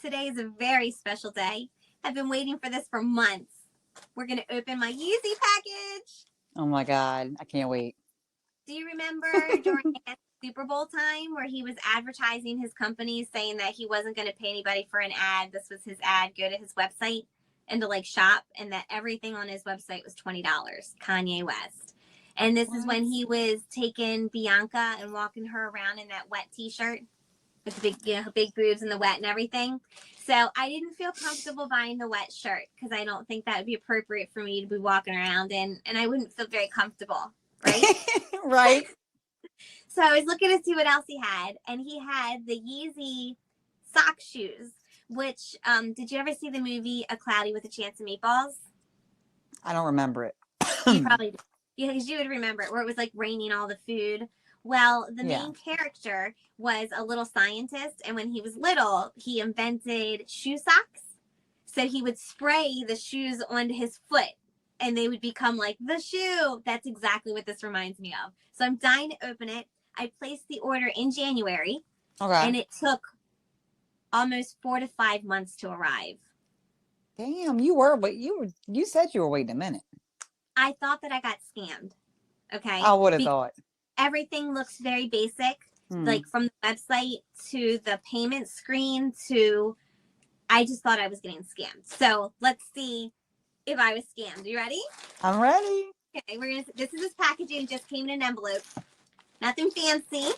Today is a very special day. I've been waiting for this for months. We're going to open my Yeezy package. Oh my God. I can't wait. Do you remember during Super Bowl time where he was advertising his company saying that he wasn't going to pay anybody for an ad? This was his ad. Go to his website and to shop, and that everything on his website was $20. Kanye West. And this is when he was taking Bianca and walking her around in that wet t-shirt with the big boobs and the wet and everything. So I didn't feel comfortable buying the wet shirt because I don't think that would be appropriate for me to be walking around in, and I wouldn't feel very comfortable, right? Right. So I was looking to see what else he had, and he had the Yeezy sock shoes, which, did you ever see the movie A Cloudy with a Chance of Meatballs? I don't remember it. You probably do. Yeah, because you would remember it, where it was raining all the food. Well, the main character was a little scientist, and when he was little, he invented shoe socks. So he would spray the shoes onto his foot, and they would become like the shoe. That's exactly what this reminds me of. So I'm dying to open it. I placed the order in January, and it took almost 4 to 5 months to arrive. Damn, you said you were waiting a minute. I thought that I got scammed. Okay. I would have thought. Everything looks very basic, from the website to the payment screen to, I just thought I was getting scammed. So let's see if I was scammed. You ready? I'm ready. Okay, this is his packaging. It just came in an envelope. Nothing fancy.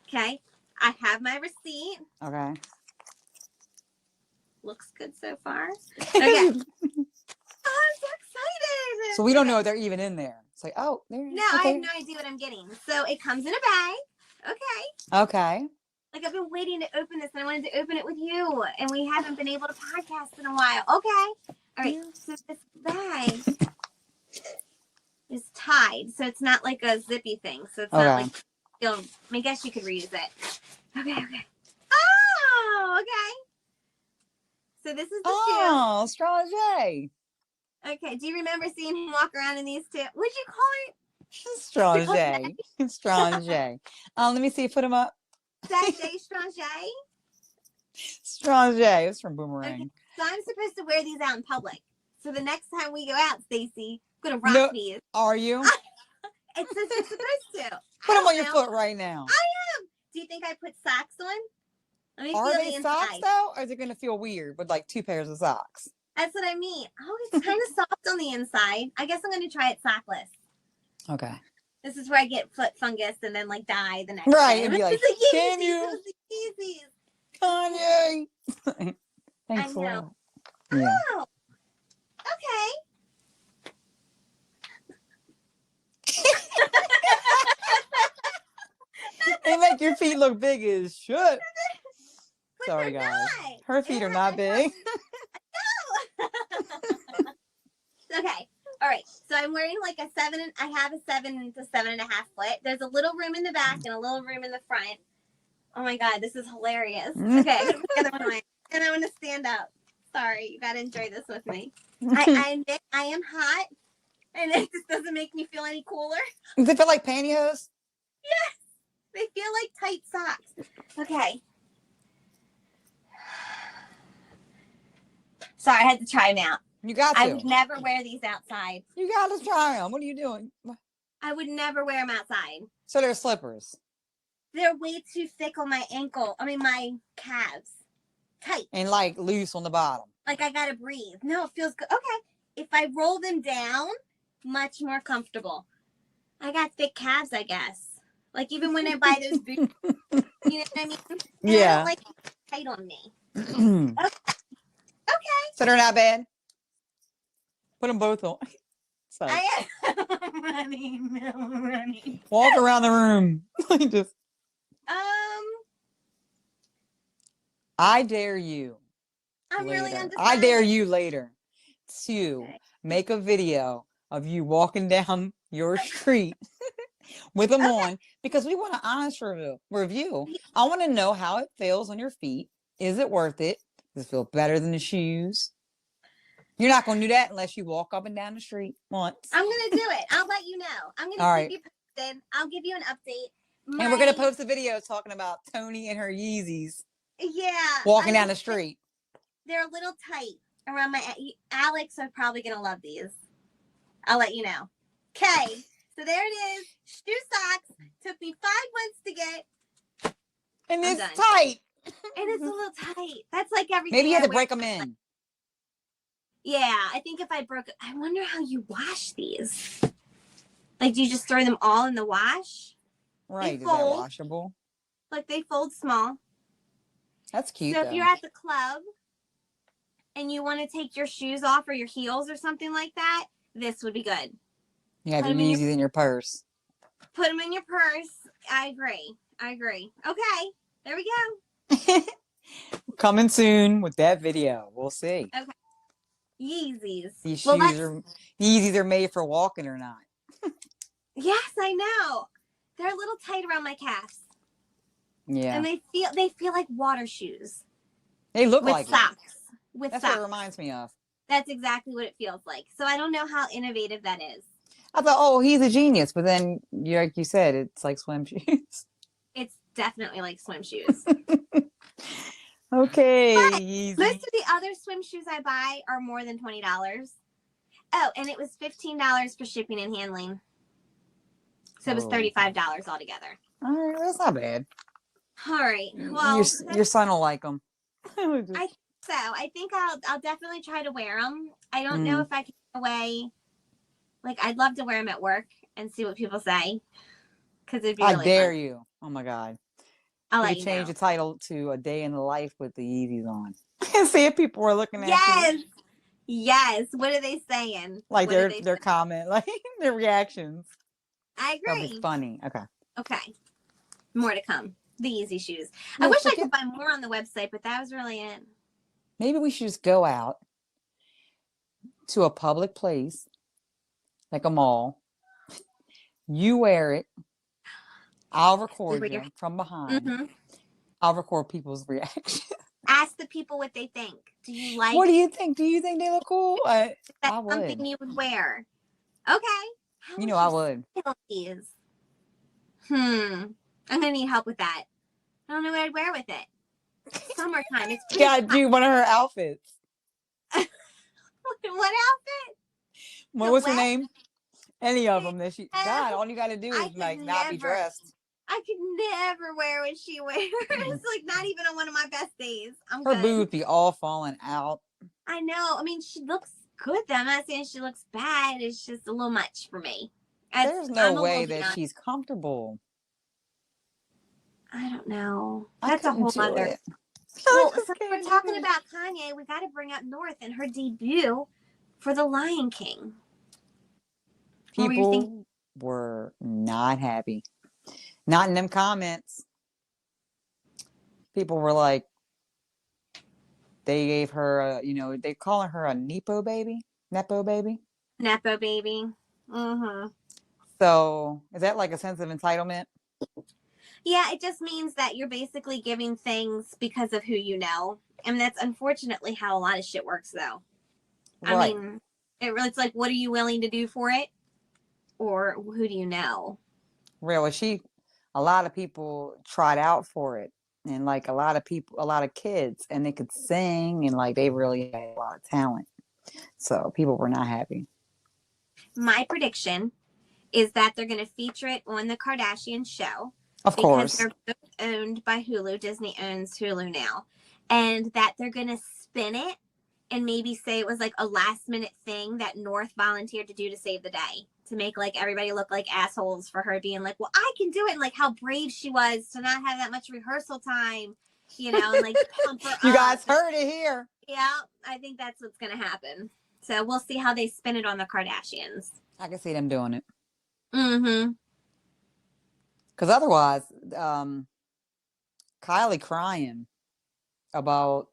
Okay. I have my receipt. Okay. Looks good so far. Okay. Oh, I'm so excited. So we don't know if they're even in there. It's like, oh, there. No, I have no idea what I'm getting. So it comes in a bag. Okay. Okay. I've been waiting to open this, and I wanted to open it with you, and we haven't been able to podcast in a while. Okay. All right. So this bag is tied, so it's not like a zippy thing. So it's not I guess you could reuse it. Okay. Oh, okay. So this is the shoe. Oh, Sashay. Okay. Do you remember seeing him walk around in these two? What'd you call it? Sashay. Sashay. Let me see. Put him up. Sashay, Sashay. Sashay. It's from Boomerang. Okay. So I'm supposed to wear these out in public. So the next time we go out, Stacey, I'm gonna rock these. Are you? It says you're supposed to. Put them on your foot right now. I am. Do you think I put socks on? Let me Are feel they the socks inside. though, or is it gonna feel weird with 2 pairs of socks? That's what I mean. Oh, it's kind of soft on the inside. I guess I'm gonna try it sockless. Okay. This is where I get foot fungus and then die the next right, day. And be like, can you? Kanye. Thanks a lot. Yeah. Oh, okay. They make your feet look big as shit. Sorry, guys. Not. Her feet are not big. No. Okay. All right. So I'm wearing I have a 7 to 7.5 foot. There's a little room in the back and a little room in the front. Oh my God, this is hilarious. Okay, I'm gonna put the other one away. And I want to stand up. Sorry, you gotta enjoy this with me. I admit I am hot, and it just doesn't make me feel any cooler. Does it feel like pantyhose? Yes, they feel like tight socks. Okay. Sorry, I had to try them out. You got to. I would never wear these outside. You got to try them. What are you doing? I would never wear them outside. So they're slippers. They're way too thick on my ankle. I mean, my calves. Tight. And loose on the bottom. I gotta breathe. No, it feels good. Okay. If I roll them down, much more comfortable. I got thick calves, I guess. Even when I buy those boots, you know what I mean? And yeah. I don't like it tight on me. Okay. So they're not bad? Put them both on. So. I am running. Walk around the room. Just. I dare you. I'm later. really undecided. I dare you later to make a video of you walking down your street with them on, because we want an honest review. I want to know how it feels on your feet. Is it worth it? Does it feel better than the shoes? You're not going to do that unless you walk up and down the street once. I'm going to do it. I'll let you know. I'm going to keep you posted. I'll give you an update. And we're going to post a video talking about Tony and her Yeezys. Yeah. walking down the street. They're a little tight around my. Alex are probably gonna love these. I'll let you know. Okay. So there it is. Shoe socks. Took me 5 months to get. And I'm it's done. tight. And it's a little tight. That's like everything. Maybe you had I to wear. break them in. Yeah, I think if I broke, I wonder how you wash these. Like, do you just throw them all in the wash? Right. They Is that fold. washable? Like, they fold small. That's cute, So though. if you're at the club and you want to take your shoes off or your heels or something like that, this would be good. You have your Yeezys in your purse. Put them in your purse. I agree. Okay, there we go. Coming soon with that video. We'll see. Okay. Yeezys. These Well, Yeezys are made for walking or not. Yes, I know. They're a little tight around my calves. Yeah. And they feel like water shoes. They look with like socks. it. With That's socks. what it reminds me of. That's exactly what it feels like. So I don't know how innovative that is. I thought, oh, he's a genius. But then, like you said, it's like swim shoes. It's definitely like swim shoes. Okay, but Yeezy. most of the other swim shoes I buy are more than $20. Oh, and it was $15 for shipping and handling. So it was $35 altogether. All right, that's not bad. All right. Well, your son will like them. I think I'll definitely try to wear them. I don't know if I can get away. Like, I'd love to wear them at work and see what people say. Because it'd be really I dare fun. you. Oh my God. I'll you let you change know. the title to A Day in the Life with the Yeezys on. See if people are looking at you. Yes. What are they saying? Like their comment, like their reactions. I agree. That'll be funny. Okay. More to come. The Yeezy shoes. No, I wish I could buy more on the website, but that was really it. Maybe we should just go out to a public place, like a mall. You wear it. I'll record you from behind. Mm-hmm. I'll record people's reaction. Ask the people what they think. Do you like? What do you think? Do you think they look cool? That's something you would wear. Okay. You know I would. These? I'm gonna need help with that. I don't know what I'd wear with it. Summertime. It's gotta do one of her outfits. What outfit? What's her name? Any of them that she. God, all you gotta do is not be dressed. I could never wear what she wears. Like not even on one of my best days. Her boobs be all falling out. I know. I mean, she looks good though. I'm not saying she looks bad. It's just a little much for me. There's no way that she's comfortable. I don't know. That's a whole other. Well, so we're talking about Kanye. We got to bring up North and her debut for The Lion King. People were not happy. Not in them comments. People were like, they gave her, they calling her a Nepo baby. Mm-hmm. So is that like a sense of entitlement? Yeah, it just means that you're basically giving things because of who you know. And that's unfortunately how a lot of shit works, though. Right. I mean, it's like, what are you willing to do for it? Or who do you know? Really, a lot of people tried out for it. And like a lot of kids, and they could sing, and like they really had a lot of talent. So people were not happy. My prediction is that they're going to feature it on the Kardashian show. Of course. Because they're both owned by Hulu. Disney owns Hulu now. And that they're going to spin it and maybe say it was like a last minute thing that North volunteered to do to save the day. To make like everybody look like assholes for her being like, well, I can do it. And like how brave she was to not have that much rehearsal time, and like pump her up. You guys heard it here. Yeah, I think that's what's going to happen. So we'll see how they spin it on the Kardashians. I can see them doing it. Mm-hmm. Because otherwise, Kylie crying about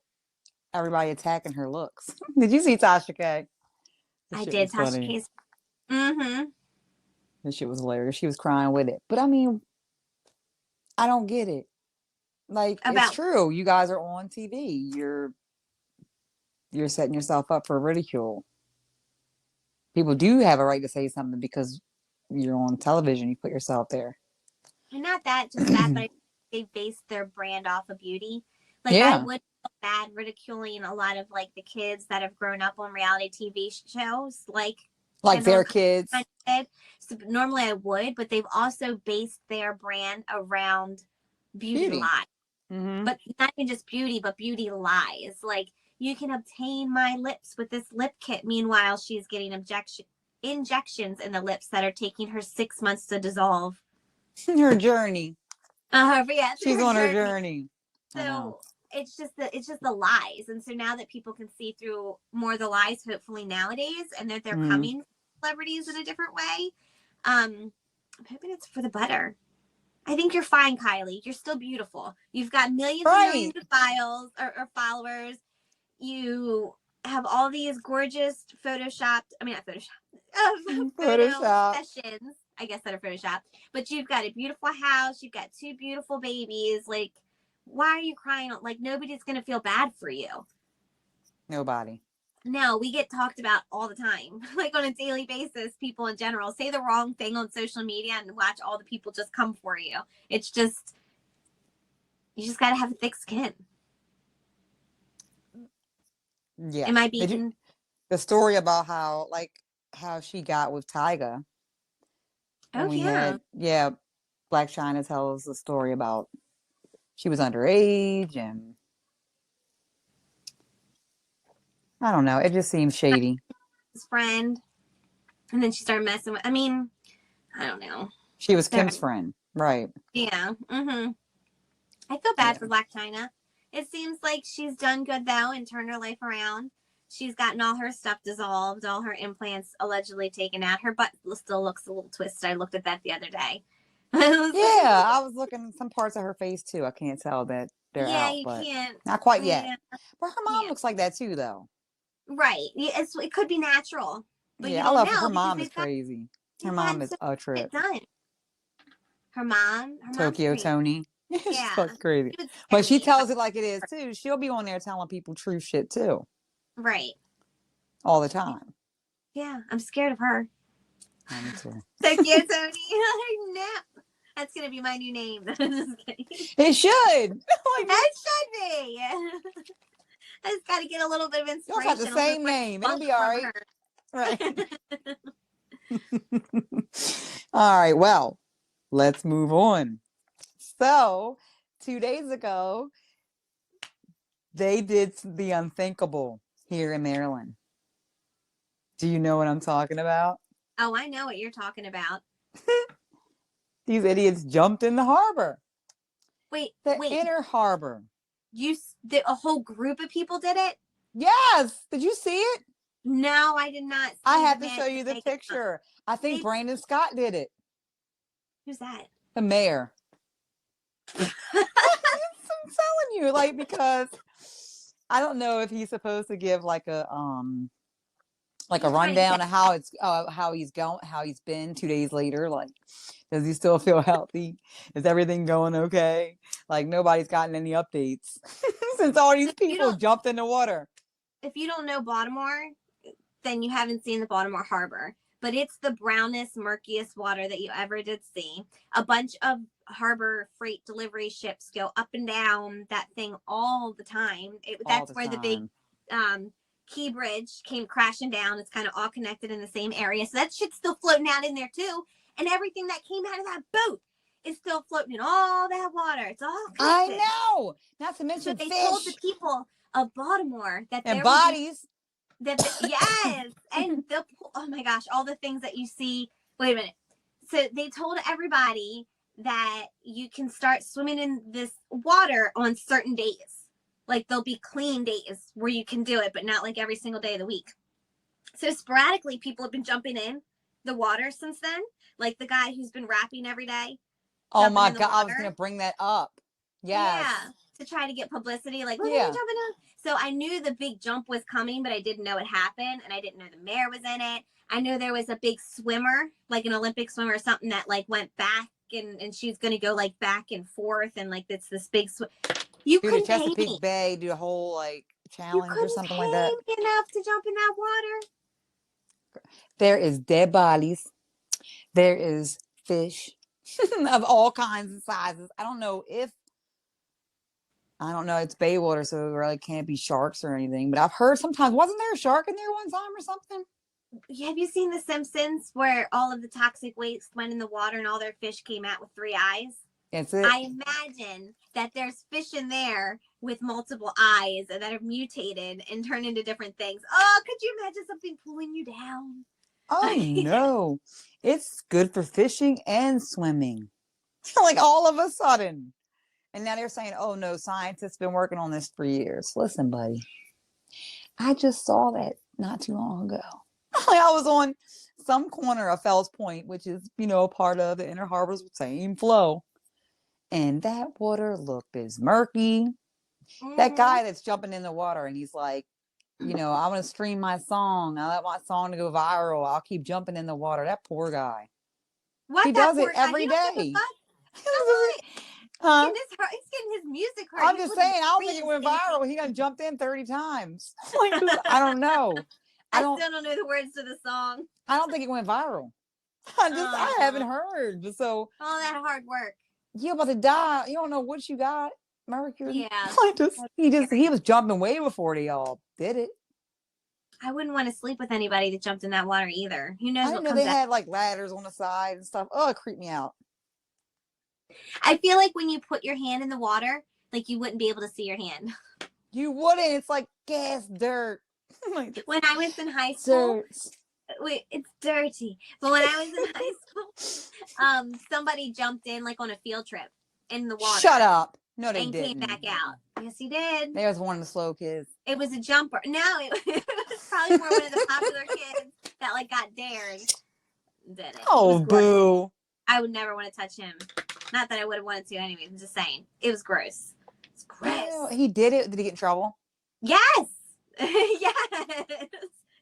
everybody attacking her looks. Did you see Tasha K? I did. Tasha K. Mm-hmm. This shit was hilarious. She was crying with it. But I mean, I don't get it. Like, it's true. You guys are on TV. You're setting yourself up for ridicule. People do have a right to say something because you're on television. You put yourself there. And not that, just that, but they base their brand off of beauty. Like I Yeah. would feel bad ridiculing a lot of like the kids that have grown up on reality TV shows, like Like Kendall their and kids. Kylie did. So normally I would, but they've also based their brand around beauty Beauty. lies. Mm-hmm. But not even just beauty, but beauty lies. Like you can obtain my lips with this lip kit. Meanwhile, she's getting injections in the lips that are taking her 6 months to dissolve. Her journey. But yeah, it's She's her on her journey. journey. I know. So it's just the lies, and so now that people can see through more of the lies, hopefully nowadays, and that they're Mm. coming celebrities in a different way. I'm hoping it's for the better. I think you're fine, Kylie. You're still beautiful. You've got millions and millions of or followers. You have all these gorgeous not photoshopped, photo Photoshop. sessions, I guess that are photoshopped. But you've got a beautiful house. You've got 2 beautiful babies. Like, why are you crying? Like, nobody's going to feel bad for you. Nobody. No, we get talked about all the time, like on a daily basis. People in general say the wrong thing on social media and watch all the people just come for you. It's just, you just got to have a thick skin. Yeah. Am I being the story about how she got with Tyga? And we had Black China tells the story about she was underage, and I don't know. It just seems shady. his friend? And then she started messing with, I mean, I don't know. She was Kim's friend, right? Yeah. Mm-hmm. I feel bad for Black China. It seems like she's done good though and turned her life around. She's gotten all her stuff dissolved, all her implants allegedly taken out. Her butt still looks a little twisted. I looked at that the other day. Yeah, I was looking at some parts of her face too. I can't tell that they're out, you but can't. not quite yet. Yeah, But her mom looks like that too, though. right. It could be natural, but you I don't love know her. Her because mom is crazy. Her mom is a trip. done. Her mom's Tokyo crazy. Tony. She's Yeah. fucking crazy. But she tells it like it is too. She'll be on there telling people true shit too. Right. All the time. Yeah, I'm scared of her. Me too. Tokyo Tony. No. That's gonna be my new name. Just kidding. It should. That should be. I just got to get a little bit of inspiration. You'll have the same name. It'll be all right. Right. All right. Well, let's move on. So, 2 days ago, they did the unthinkable here in Maryland. Do you know what I'm talking about? Oh, I know what you're talking about. These idiots jumped in the harbor. Wait. Inner harbor. A whole group of people did it? Yes. Did you see it? No, I did not. I have to show you the picture. I think Brandon Scott did it. Who's that? The mayor. I'm telling you, because I don't know if he's supposed to give like a rundown of how he's been 2 days later. Like, does he still feel healthy? Is everything going okay? Like, nobody's gotten any updates since all these people jumped in the water. If you don't know Baltimore, then you haven't seen the Baltimore Harbor. But it's the brownest, murkiest water that you ever did see. A bunch of harbor freight delivery ships go up and down that thing all the time. That's where the big Key Bridge came crashing down. It's kind of all connected in the same area. So that shit's still floating out in there too. And everything that came out of that boat is still floating in all that water. It's all connected. I know. Not to mention they fish. told the people of Baltimore that and bodies. Yes. And oh my gosh, all the things that you see. Wait a minute. So they told everybody that you can start swimming in this water on certain days. Like, there'll be clean days where you can do it, but not like every single day of the week. So sporadically, people have been jumping in the water since then. Like the guy who's been rapping every day. Oh my God, I was going to bring that up. Yes. Yeah. To try to get publicity. Like, look at me jumping in. So I knew the big jump was coming, but I didn't know it happened. And I didn't know the mayor was in it. I knew there was a big swimmer, like an Olympic swimmer or something, that like went back and she's going to go like back and forth. And like, it's this big swim. You couldn't pay me. Chesapeake Bay, do a whole like challenge or something like that. You couldn't pay me enough to jump in that water. There is dead bodies. There is fish of all kinds of sizes. I don't know if I don't know. It's bay water, so it really can't be sharks or anything. But I've heard sometimes, wasn't there a shark in there one time or something? Have you seen The Simpsons where all of the toxic waste went in the water and all their fish came out with 3 eyes? That's it. I imagine that there's fish in there with multiple eyes that have mutated and turned into different things. Oh, could you imagine something pulling you down? Oh no. It's good for fishing and swimming. Like all of a sudden. And now they're saying, oh no, scientists been working on this for years. Listen, buddy, I just saw that not too long ago. Like I was on some corner of Fells Point, which is, part of the Inner Harbor's same flow. And that water looked as murky. That guy that's jumping in the water and he's like, I want to stream my song. I want my song to go viral. I'll keep jumping in the water. That poor guy. What? He does it every day. Huh? He's getting his music heard. I'm just saying, I don't think it went viral. He done jumped in 30 times. I don't know. I still don't know the words to the song. I don't think it went viral. I haven't heard. So all that hard work. You're about to die. You don't know what you got. Mercury. Yeah. He was jumping way before they all did it. I wouldn't want to sleep with anybody that jumped in that water either. Who knows? I didn't know they had like ladders on the side and stuff. Oh, it creeped me out. I feel like when you put your hand in the water, like you wouldn't be able to see your hand. You wouldn't. It's like gas dirt. When I was in high school, wait, it's dirty. But when I was in high school, somebody jumped in like on a field trip in the water. Shut up. No, they and didn't. Came back out. Yes, he did. They was one of the slow kids. It was a jumper. No, it was probably more one of the popular kids that like got dared. Did it? Oh, boo. I would never want to touch him. Not that I would have wanted to anyways. I'm just saying. It was gross. It's gross. Well, he did it. Did he get in trouble? Yes. Yes.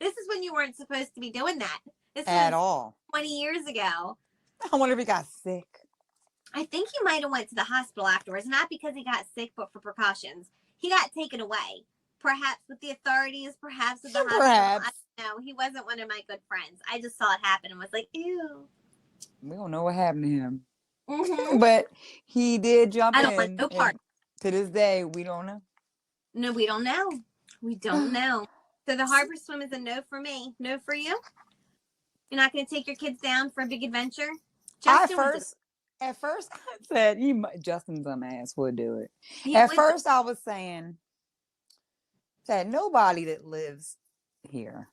This is when you weren't supposed to be doing that. This at all. 20 years ago. I wonder if he got sick. I think he might have went to the hospital afterwards. Not because he got sick, but for precautions. He got taken away. Perhaps with the authorities, perhaps with the hospital. I don't know. He wasn't one of my good friends. I just saw it happen and was like, ew. We don't know what happened to him. Mm-hmm. But he did jump in. I don't want no part. To this day, we don't know. No, we don't know. We don't know. So the harbor swim is a no for me. No for you? You're not going to take your kids down for a big adventure? At first, I said, Justin dumbass would do it. At first, I was saying that nobody that lives here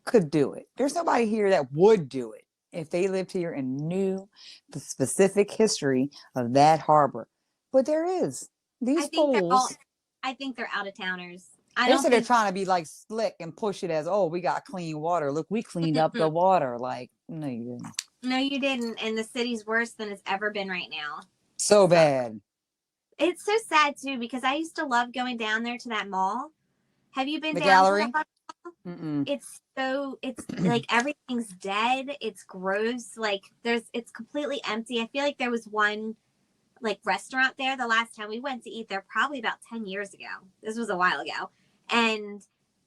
could do it. There's nobody here that would do it if they lived here and knew the specific history of that harbor. But there is. These fools. I think they're out-of-towners. They're trying to be like slick and push it as, oh, we got clean water. Look, we cleaned up the water. Like, no, you didn't. No, you didn't. And the city's worse than it's ever been right now. So bad. It's so sad, too, because I used to love going down there to that mall. Have you been the down gallery? To that mall? It's like everything's dead. It's gross. Like it's completely empty. I feel like there was one like restaurant there the last time we went to eat there, probably about 10 years ago. This was a while ago. And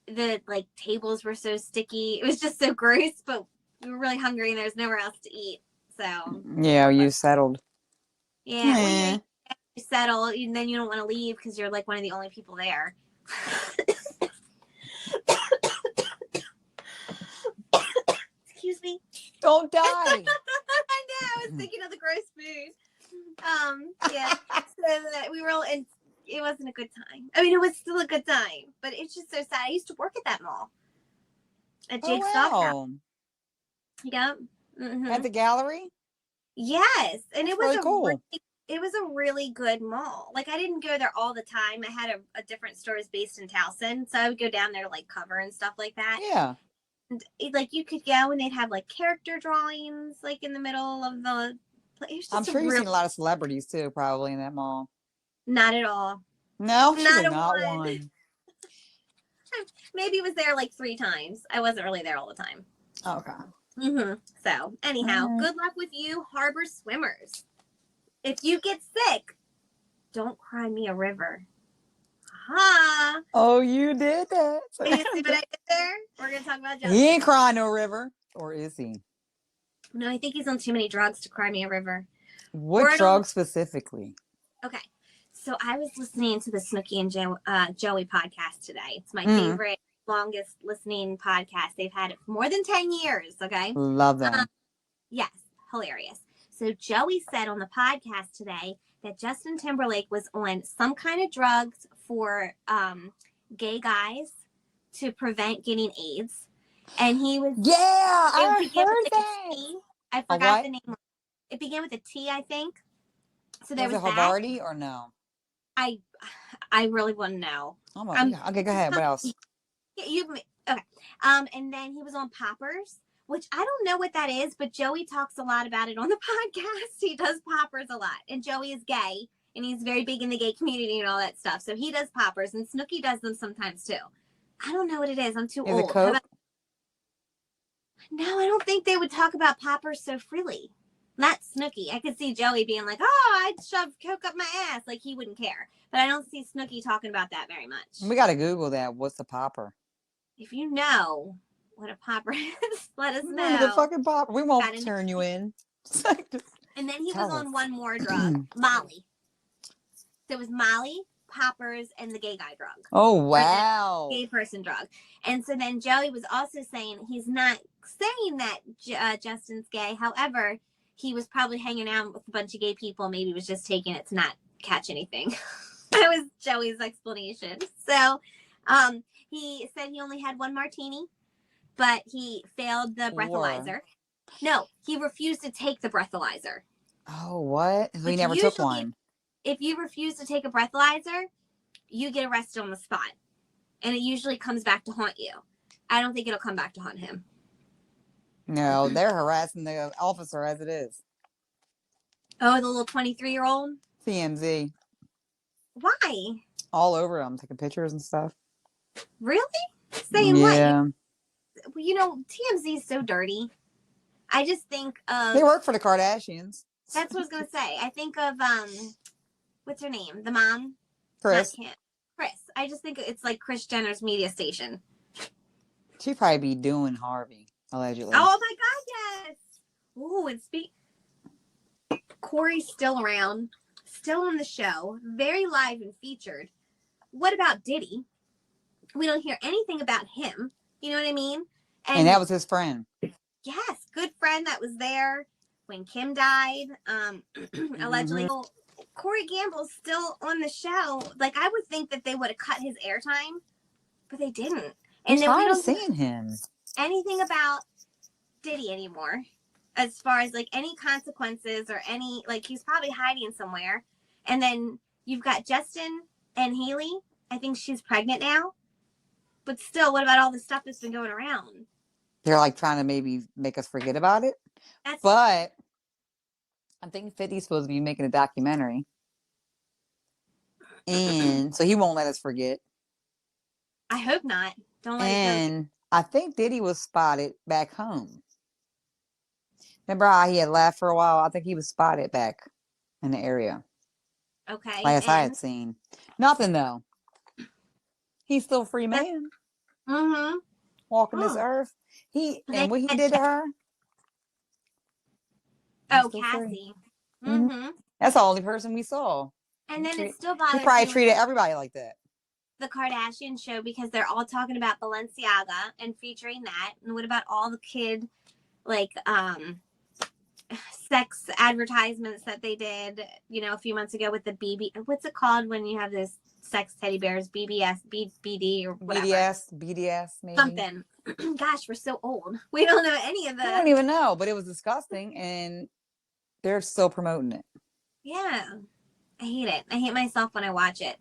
the like tables were so sticky. It was just so gross, but we were really hungry and there's nowhere else to eat. So yeah, you settled. Yeah, when you settle, and then you don't want to leave because you're like one of the only people there. Excuse me. Don't die. I know. I was thinking of the gross food. Yeah. So that we were all, and it wasn't a good time. I mean, it was still a good time, but it's just so sad. I used to work at that mall. At Jake's Doghouse. Yep. Mm-hmm. At the gallery? Yes. And it was really cool. It was a really good mall. Like, I didn't go there all the time. I had a different stores based in Towson, so I would go down there to like cover and stuff like that. Yeah. And like you could go and they'd have like character drawings like in the middle of the place. I'm sure you've seen a lot of celebrities too, probably in that mall. Not at all. No, not one. Maybe it was there like 3 times. I wasn't really there all the time. Okay. Mm-hmm. So anyhow, good luck with you, harbor swimmers. If you get sick, don't cry me a river. Ha! Oh, you did that. You see what I did there? We're gonna talk about Justin. He ain't crying no river, or is he? No, I think he's on too many drugs to cry me a river. What drug specifically? Okay, So I was listening to the Snooki and Joey podcast today. It's my favorite, longest listening podcast. They've had it for more than 10 years. Okay. Love them. Yes. Hilarious. So Joey said on the podcast today that Justin Timberlake was on some kind of drugs for gay guys to prevent getting AIDS. And he was... Yeah, I heard that. I forgot the name. It began with a T, I think. So there was it Havarti or no? I really want to know. Okay, go ahead. What else? Okay. And then he was on Poppers, which I don't know what that is, but Joey talks a lot about it on the podcast. He does Poppers a lot. And Joey is gay, and he's very big in the gay community and all that stuff. So he does Poppers, and Snooki does them sometimes too. I don't know what it is. I'm too old. Is it Coke? No, I don't think they would talk about Poppers so freely. Not Snooki. I could see Joey being like, "Oh, I'd shove Coke up my ass." Like he wouldn't care. But I don't see Snooki talking about that very much. We got to Google that. What's a popper? If you know what a popper is, let us know. The fucking popper. We won't turn you in. And then he was on one more drug, Molly. There was Molly, Poppers, and the gay guy drug. Oh, wow. Gay person drug. And so then Joey was also saying he's not saying that Justin's gay. However, he was probably hanging out with a bunch of gay people. Maybe was just taking it to not catch anything. That was Joey's explanation. So he said he only had one martini, but he failed the breathalyzer. No, he refused to take the breathalyzer. Oh, what? He never took one. If you refuse to take a breathalyzer, you get arrested on the spot. And it usually comes back to haunt you. I don't think it'll come back to haunt him. No, they're harassing the officer as it is. Oh, the little 23-year-old? TMZ. Why? All over them, taking pictures and stuff. Really? Saying what? You know, TMZ is so dirty. I just think of... They work for the Kardashians. That's what I was going to say. I think of, what's her name? The mom? Chris. Chris. I just think it's like Kris Jenner's media station. She'd probably be doing Harvey, allegedly. Oh my God, yes. Ooh, and Corey's still around, still on the show, very live and featured. What about Diddy? We don't hear anything about him. You know what I mean? And that was his friend. Yes, good friend that was there when Kim died. Allegedly. Corey Gamble's still on the show. Like, I would think that they would have cut his airtime, but they didn't. And then we don't see him anything about Diddy anymore, as far as like any consequences or any, like, he's probably hiding somewhere. And then you've got Justin and Haley. I think she's pregnant now. But still, what about all the stuff that's been going around? They're like trying to maybe make us forget about it. But I think 50's supposed to be making a documentary. And so he won't let us forget. I hope not. Don't let it go. I think Diddy was spotted back home. Remember how he had left for a while? I think he was spotted back in the area. Okay. Last I had seen. Nothing though. He's still a free man. Mm-hmm. Walking this earth. And what he did to her. Oh, Cassie. Mm-hmm. That's the only person we saw. And then it still bothers me. He probably treated everybody like that. The Kardashian show, because they're all talking about Balenciaga and featuring that. And what about all the kid, like, sex advertisements that they did, you know, a few months ago with the BB. What's it called when you have this sex teddy bears? BBS, BD, or whatever. BDS, maybe. Something. Gosh, we're so old. We don't know any of that. I don't even know, but it was disgusting, and they're still promoting it. Yeah. I hate it. I hate myself when I watch it.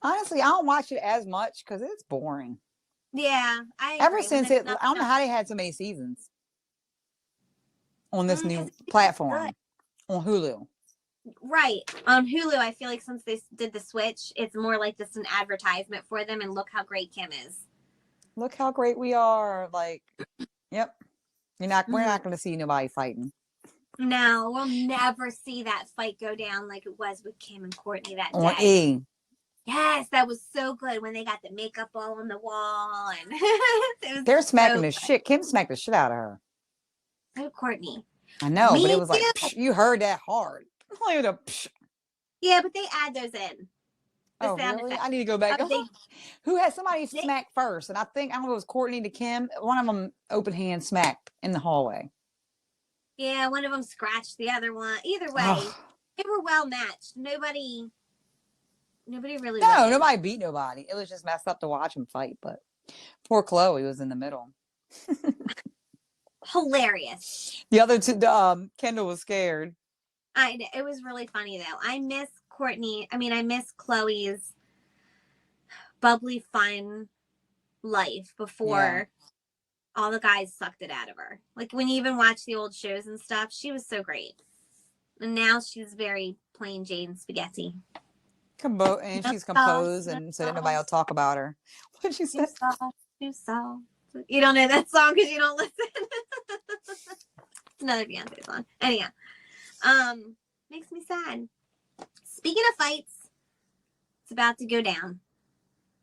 Honestly, I don't watch it as much because it's boring. Yeah. Ever since I don't know how they had so many seasons on this new platform on Hulu. Right. On Hulu, I feel like since they did the switch, it's more like just an advertisement for them, and look how great Kim is. Look how great we are. Like, yep. We're not going to see nobody fighting. No, we'll never see that fight go down like it was with Kim and Courtney that on day. E. Yes, that was so good when they got the makeup all on the wall, and they're smacking the shit. Kim smacked the shit out of her. So Courtney. I know, but it was like, psh, you heard that hard. Yeah, but they add those in. The Oh, sound really? effect. I need to go back. They, Who had somebody they, smack first? And I think, I don't know if it was Courtney to Kim. One of them open hand smacked in the hallway. yeah, one of them scratched the other one. Either way, Oh, they were well matched. Nobody really no, won. nobody beat nobody. It was just messed up to watch them fight. But poor Chloe was in the middle. Hilarious. The other two, Kendall was scared. It was really funny though. I miss Courtney. I mean, I miss Chloe's bubbly, fun life Yeah. before all the guys sucked it out of her. Like when you even watch the old shows and stuff, she was so great. And now she's very plain Jane spaghetti. And No she's sauce, composed, no and so that nobody will sauce, talk about her. What she too said? soft, too soft. You don't know that song because you don't listen. It's another Beyonce song. Anyhow, makes me sad. Speaking of fights, it's about to go down.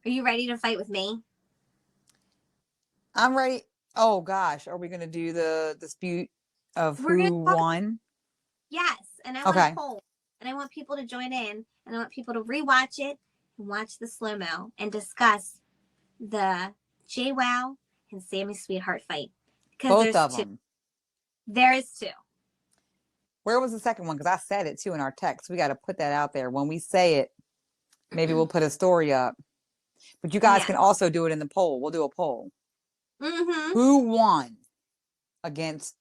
Are you ready to fight with me? I'm ready. Oh gosh, are we gonna do the dispute of We're gonna who talk. won? Yes, and I want a Okay. poll, and I want people to join in, and I want people to rewatch it and watch the slow mo and discuss the Jwow and Sammy Sweetheart fight because Both there's of two. them. There is two. Where was the second one? Because I said it too in our text. We got to put that out there. When we say it, maybe we'll put a story up. But you guys Yeah. can also do it in the poll. We'll do a poll. Mm-hmm. Who won against,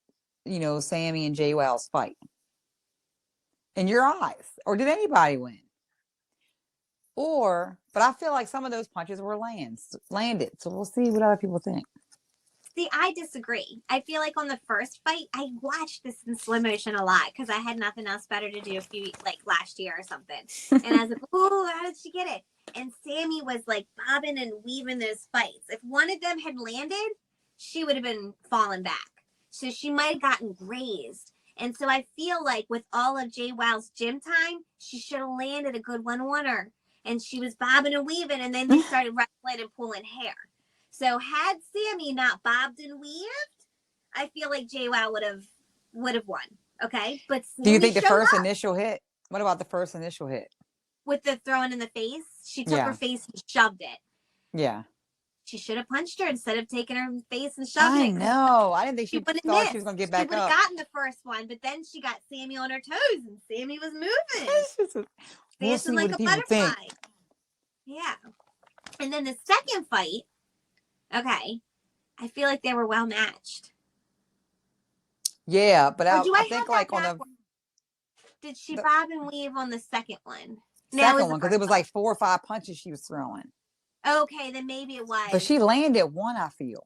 Sammy and Jwow's fight? In your eyes, or did anybody win? But I feel like some of those punches were landed. So we'll see what other people think. See, I disagree. I feel like on the first fight, I watched this in slow motion a lot because I had nothing else better to do last year or something. And I was like, "Ooh, how did she get it?" And Sammy was like bobbing and weaving those fights. If one of them had landed, she would have been falling back. So she might have gotten grazed. And so I feel like with all of Jwow's gym time, she should have landed a good one-oneer. And she was bobbing and weaving, and then they started wrestling and pulling hair. So had Sammy not bobbed and weaved, I feel like Jwow would have won. Okay, but Sammy Do you think the first up initial hit? What about the first initial hit? with the throwing in the face. She took her Yeah. face and shoved it. Yeah. She should have punched her instead of taking her face and shoving I it. know. I didn't think she wouldn't thought miss. she was going to get She back would have up. gotten the first one, but then she got Sammy on her toes, and Sammy was moving, We'll dancing see like what a people butterfly. think. Yeah. And then the second fight, okay, I feel like they were well matched. Yeah, but Or do I I have think that like on backwards? Did she the bob and weave on the second one? No, it second was one, the because first it was like 4 or 5 punches she was throwing. one. Okay, then maybe it was. But she landed one, I feel.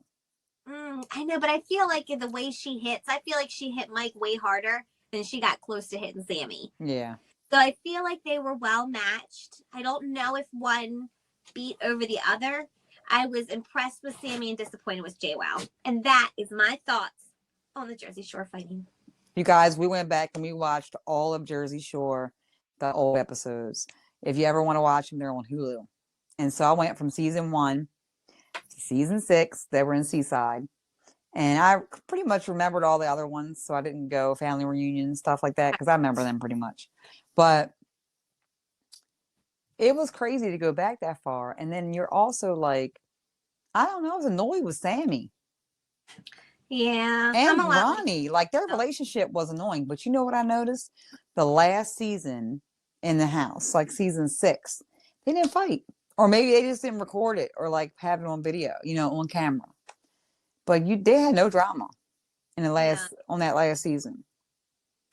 I know, but I feel like the way she hits, I feel like she hit Mike way harder than she got close to hitting Sammy. Yeah. So I feel like they were well matched. I don't know if one beat over the other. I was impressed with Sammy and disappointed with Jwow. And that is my thoughts on the Jersey Shore fighting. You guys, we went back and we watched all of Jersey Shore, the old episodes. If you ever want to watch them, they're on Hulu. And so I went from season 1 to season 6. They were in Seaside. And I pretty much remembered all the other ones, so I didn't go family reunion and stuff like that because I remember them pretty much. But it was crazy to go back that far. And then you're also like, I don't know, I was annoyed with Sammy. Yeah. And Ronnie. Like their relationship was annoying. But you know what I noticed? The last season in the house, like season 6, they didn't fight. Or maybe they just didn't record it or like have it on video, on camera. But they had no drama in on that last season.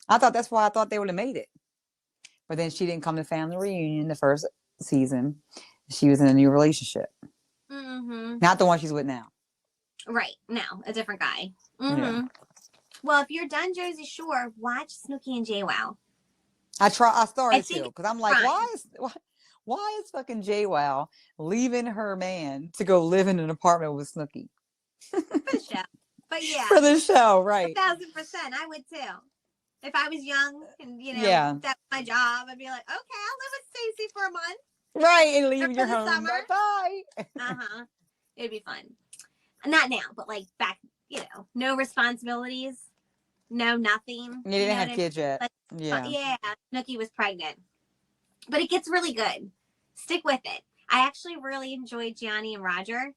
That's why I thought they would have made it. But then she didn't come to family reunion the first season. She was in a new relationship. Mm-hmm. Not the one she's with now. Right. No, a different guy. Mm-hmm. Yeah. Well, if you're done Jersey Shore, watch Snooki and Jwow. I started to because I'm like, fine. why is fucking Jwow leaving her man to go live in an apartment with Snooki? For the show. But yeah. For the show, right. 1,000%. I would too. If I was young and, that's my job, I'd be like, okay, I'll live with Stacey for a month. Right, and leave your home. Summer. Bye. Uh-huh. It'd be fun. Not now, but like back, no responsibilities, no nothing. You didn't have kids yet. Yeah. Snooki was pregnant. but it gets really good. Stick with it. I actually really enjoyed Gianni and Roger.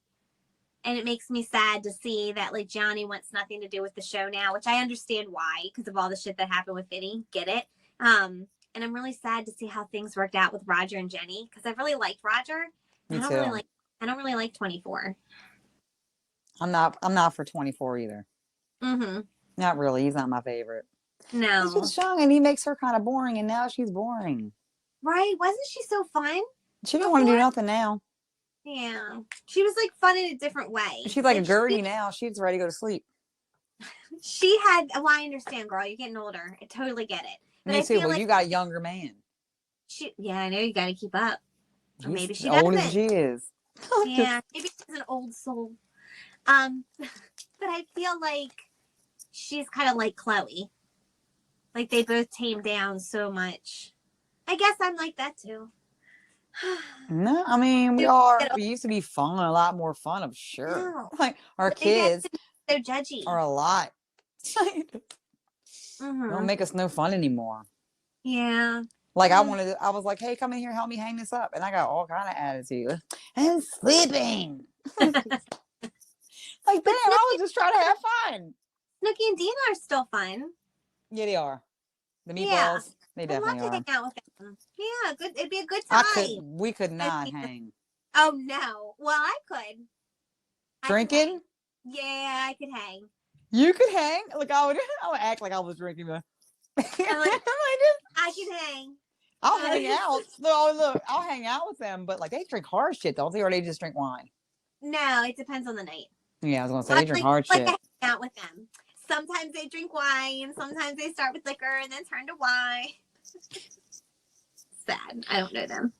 And it makes me sad to see that like Gianni wants nothing to do with the show now, which I understand why, because of all the shit that happened with Vinny. Get it? And I'm really sad to see how things worked out with Roger and Jenny, because I really liked Roger. Me I don't too. really like 24. I'm not for 24 either. Mm-hmm. Not really. He's not my favorite. No. He's just young and he makes her kind of boring, and now she's boring. Right? Wasn't she so fun? She don't want to do nothing now. Yeah. She was like fun in a different way. She's like a Gertie now. She's ready to go to sleep. She had, well, I understand, girl. You're getting older. I totally get it. But Me I too, feel but like you got a younger man. yeah, I know you got to keep up. Or He's maybe she old doesn't. as she is. Yeah, maybe she's an old soul. But I feel like she's kind of like Chloe. Like they both tamed down so much. I guess I'm like that too. No, I mean we used to be fun, a lot more fun, I'm sure. No. Like our But kids so judgy. are a lot. Mm-hmm. Don't make us no fun anymore. Yeah. Like I was like, hey, come in here, help me hang this up. And I got all kind of attitude. I'm sleeping. Like, damn, I was just trying to have fun. Snooki and Dina are still fun. Yeah, they are. The meatballs, Yeah. they I'd definitely love to are. hang out with them. Yeah, good. It'd be a good time. We could not hang. Oh no. Well, I could. Drinking? Yeah, I could hang. You could hang? Like I would act like I was drinking. I can hang. I'll hang out. Look, I'll hang out with them, but like they drink hard shit, don't they? Or they just drink wine? No, it depends on the night. Yeah, I was gonna say they drink hard shit. I hang out with them. Sometimes they drink wine. Sometimes they start with liquor and then turn to wine. Sad. I don't know them.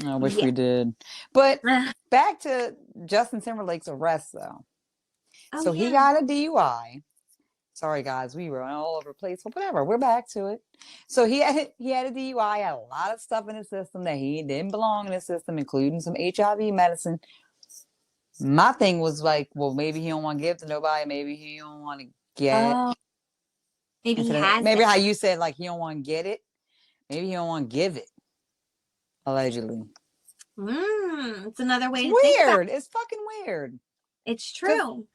I wish we did. But back to Justin Timberlake's arrest, though. Oh, so he got a DUI. Sorry, guys, we were all over the place, but whatever. We're back to it. So he had a DUI, had a lot of stuff in his system that he didn't belong in his system, including some HIV medicine. My thing was like, well, maybe he don't want to give to nobody. Maybe he don't want to get it. Maybe he has maybe how you said, like, he don't want to get it. Maybe he don't want to give it. Allegedly. It's another way to weird. think about it. It's fucking weird. It's true.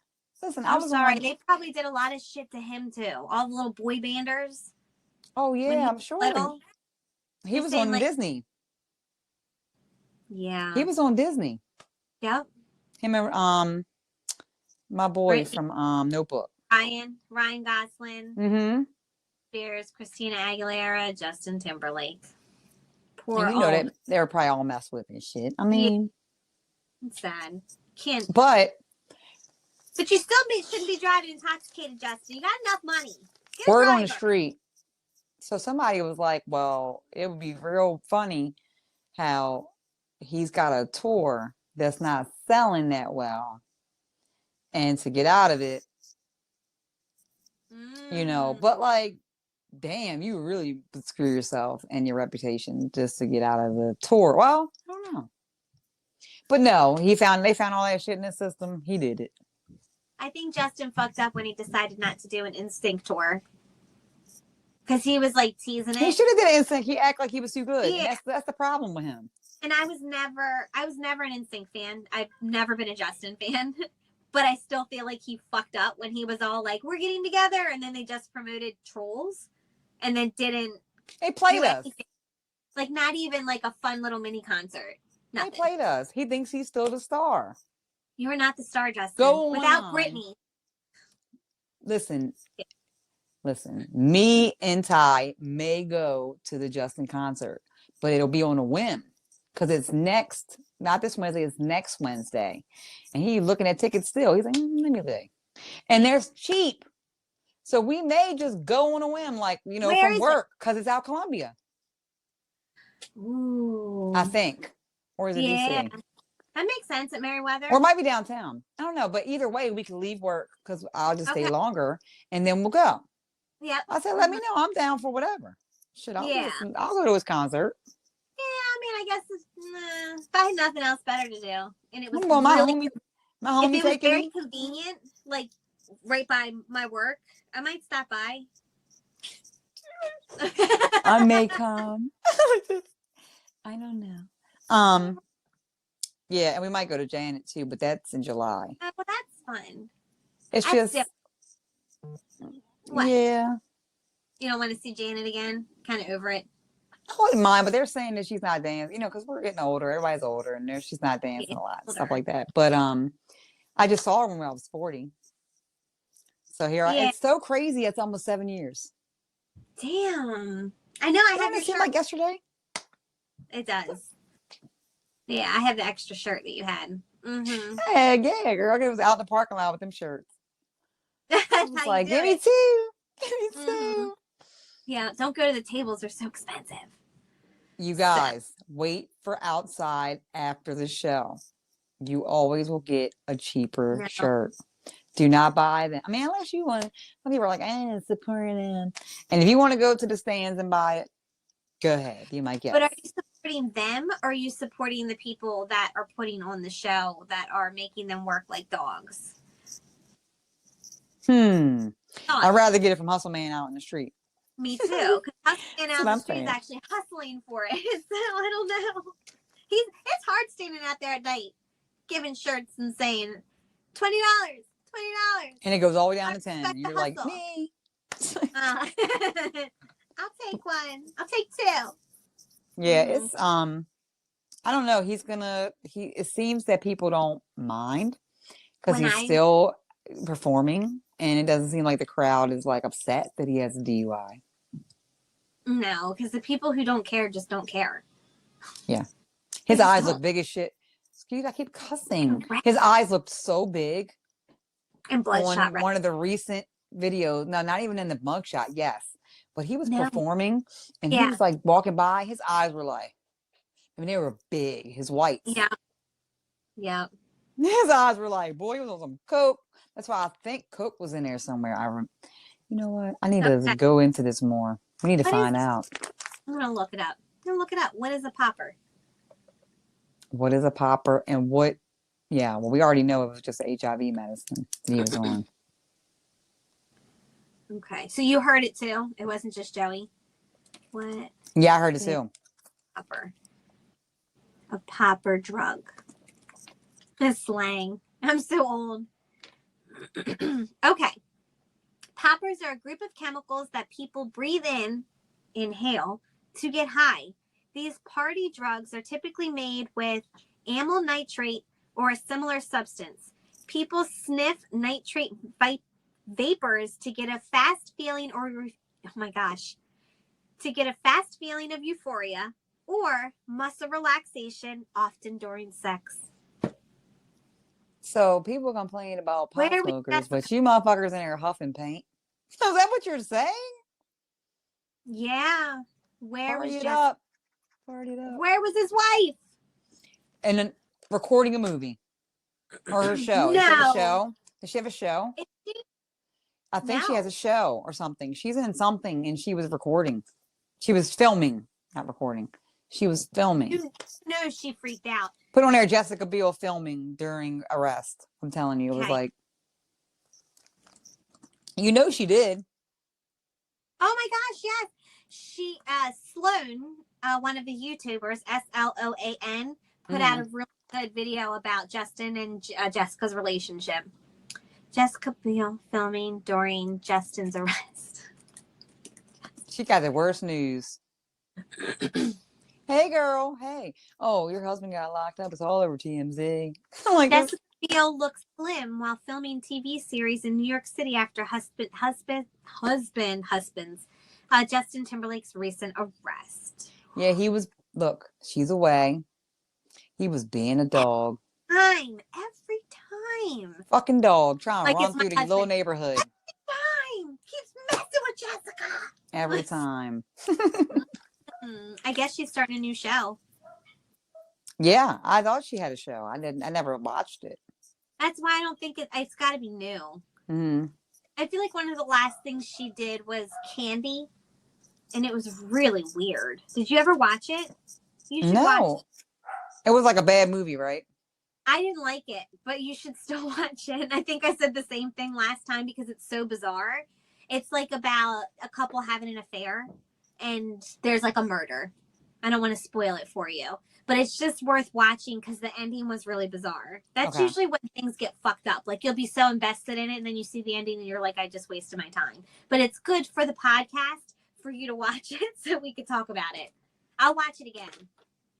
Listen, I'm sorry. They probably did a lot of shit to him too. All the little boy banders. Oh yeah, I'm sure. He was on Disney. Yeah. He was on Disney. Yep. Him and my boy from Notebook. Ryan Gosling. Mm-hmm. Spears, Christina Aguilera, Justin Timberlake. Poor. And you know that they were probably all messed with and shit. I mean, it's sad. Can't. But you still shouldn't be driving intoxicated, Justin. You got enough money. Word on the street. So somebody was like, well, it would be real funny how he's got a tour that's not selling that well. And to get out of it, you know, but like, damn, you really would screw yourself and your reputation just to get out of the tour. Well, I don't know. But no, they found all that shit in his system. He did it. I think Justin fucked up when he decided not to do an Instinct tour. Because he was like teasing it. He should have did an Instinct. He acted like he was too good. Yeah. That's the problem with him. And I was never an Instinct fan. I've never been a Justin fan. But I still feel like he fucked up when he was all like, we're getting together. And then they just promoted Trolls. And then didn't. They played us. Like not even like a fun little mini concert. Nothing. They played us. He thinks he's still the star. You are not the star, Justin. Go without on. Britney. Listen. Me and Ty may go to the Justin concert, but it'll be on a whim because it's not this Wednesday, it's next Wednesday. And he's looking at tickets still. He's like, let me see. And they're cheap. So we may just go on a whim, like, you know, from work because it's out Columbia. Ooh. I think. Or is it DC? That makes sense at Merriweather. Or it might be downtown. I don't know. But either way, we can leave work because I'll just stay longer and then we'll go. Yeah. I said, let me know. I'm down for whatever. Shit, I'll go to his concert. Yeah, I mean, I guess if I had nothing else better to do, and it was my homie if it was very convenient, like right by my work, I might stop by. I may come. I don't know. Yeah, and we might go to Janet too, but that's in July. Oh, well, that's fun. It's That's just, what? yeah. You don't want to see Janet again? Kind of over it. I wouldn't mind, but they're saying that she's not dancing, because we're getting older. Everybody's older, and she's not dancing Yeah, a lot, older. stuff like that. But I just saw her when I was 40. So Yeah. it's so crazy. It's almost 7 years. Damn. I know. I have Doesn't your it seem shirt. like yesterday? It does. Yeah, I have the extra shirt that you had. Mm-hmm. Hey, yeah, girl. I was out in the parking lot with them shirts. That's I was how like, you do give me it. two. Give me Mm-hmm. two. Yeah, don't go to the tables. They're so expensive. You guys, wait for outside after the show. You always will get a cheaper No. shirt. Do not buy them. I mean, unless you want, some people are like, supporting them. And if you want to go to the stands and buy it, go ahead. You might get. But are you supporting them, or are you supporting the people that are putting on the show that are making them work like dogs? I'd rather get it from Hustle Man out in the street. Me too. Because Hustle Man out in the street is saying. actually hustling for it. So I don't know. It's hard standing out there at night, giving shirts and saying $20, $20. And it goes all the way down to 10. You're like, hustle. me. I'll take one. I'll take two. Yeah, it's I don't know. It seems that people don't mind because he's still performing, and it doesn't seem like the crowd is like upset that he has a DUI. No, because the people who don't care just don't care. Yeah. His eyes look big as shit. Excuse me, I keep cussing. His eyes looked so big. And bloodshot. On one of the recent videos. No, not even in the mugshot, yes. But he was performing, and he was like walking by. His eyes were like, they were big. His whites. Yeah. Yeah. His eyes were like, boy, he was on some coke. That's why I think coke was in there somewhere. You know what? I need to go into this more. We need to find out. I'm gonna look it up. What is a popper? What is a popper, and what? Yeah, well, we already know it was just HIV medicine he was on. Okay, so you heard it too. It wasn't just Joey. What? Yeah, I heard it too. Popper. A popper drug. That's slang. I'm so old. Okay. Poppers are a group of chemicals that people breathe in, inhale, to get high. These party drugs are typically made with amyl nitrate or a similar substance. People sniff nitrate vapors to get a fast feeling to get a fast feeling of euphoria or muscle relaxation, often during sex. So people complain about pot smokers, but you motherfuckers in there huffing paint. Is that what you're saying? Yeah. Where Party was it up. Party it up. Where was his wife? And then recording a movie or her show. No. Does she have a show? Does she have a show? I think No. she has a show or something. She's in something and she was recording. She was filming, not recording. She was filming. No, she freaked out. Put on there Jessica Biel filming during arrest. I'm telling you, it was like, she did. Oh my gosh, yes. She, Sloan, one of the YouTubers, SLOAN, put out a really good video about Justin and Jessica's relationship. Jessica Biel filming during Justin's arrest. She got the worst news. Hey, girl. Hey. Oh, your husband got locked up. It's all over TMZ. Like Jessica Biel looks slim while filming TV series in New York City after husband's Justin Timberlake's recent arrest. Yeah, he was. Look, she's away. He was being a dog. Every time. Fucking dog trying to run through the little neighborhood. Every time. Keeps messing with Jessica. Every time. I guess she's starting a new show. Yeah, I thought she had a show. I never watched it. That's why I don't think it's got to be new. Mm-hmm. I feel like one of the last things she did was Candy, and it was really weird. Did you ever watch it? You should watch it. It was like a bad movie, right? I didn't like it, but you should still watch it. I think I said the same thing last time because it's so bizarre. It's like about a couple having an affair, and there's like a murder. I don't want to spoil it for you, but it's just worth watching because the ending was really bizarre. That's Okay. usually when things get fucked up. Like you'll be so invested in it, and then you see the ending, and you're like, I just wasted my time. But it's good for the podcast for you to watch it so we could talk about it. I'll watch it again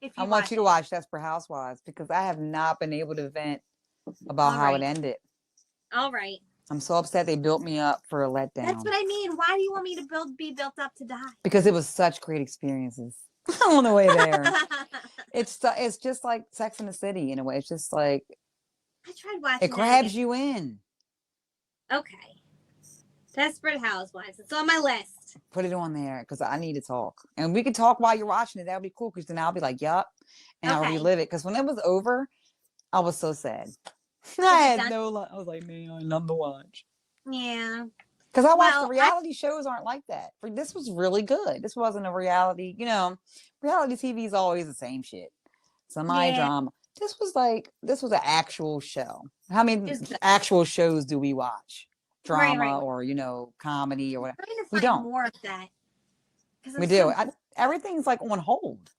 if I you want watch you to it. watch Desperate Housewives because I have not been able to vent about All how it right. ended. All right. I'm so upset they built me up for a That's letdown what I mean. Why do you want me to be built up to die? because it was such great experiences on the way there. It's just like Sex in the City in a way. It's just like I tried it watching that grabs again. you in. Okay. Desperate Housewives. It's on my list. Put it on there because I need to talk, and we can talk while you're watching it. That would be cool because then I'll be like, "Yup," and I'll Okay. relive it. Because when it was over, I was so sad. I had no. I was like, man, I love to watch. Yeah. Because I watched the Well, reality shows aren't like that. This was really good. This wasn't a reality. Reality TV is always the same shit. Semi yeah. drama. This was an actual show. How many It's good. actual shows do we watch? Right. Drama or comedy or whatever. I'm trying to We find don't. more of that. Because We I'm do. so Everything's like on hold.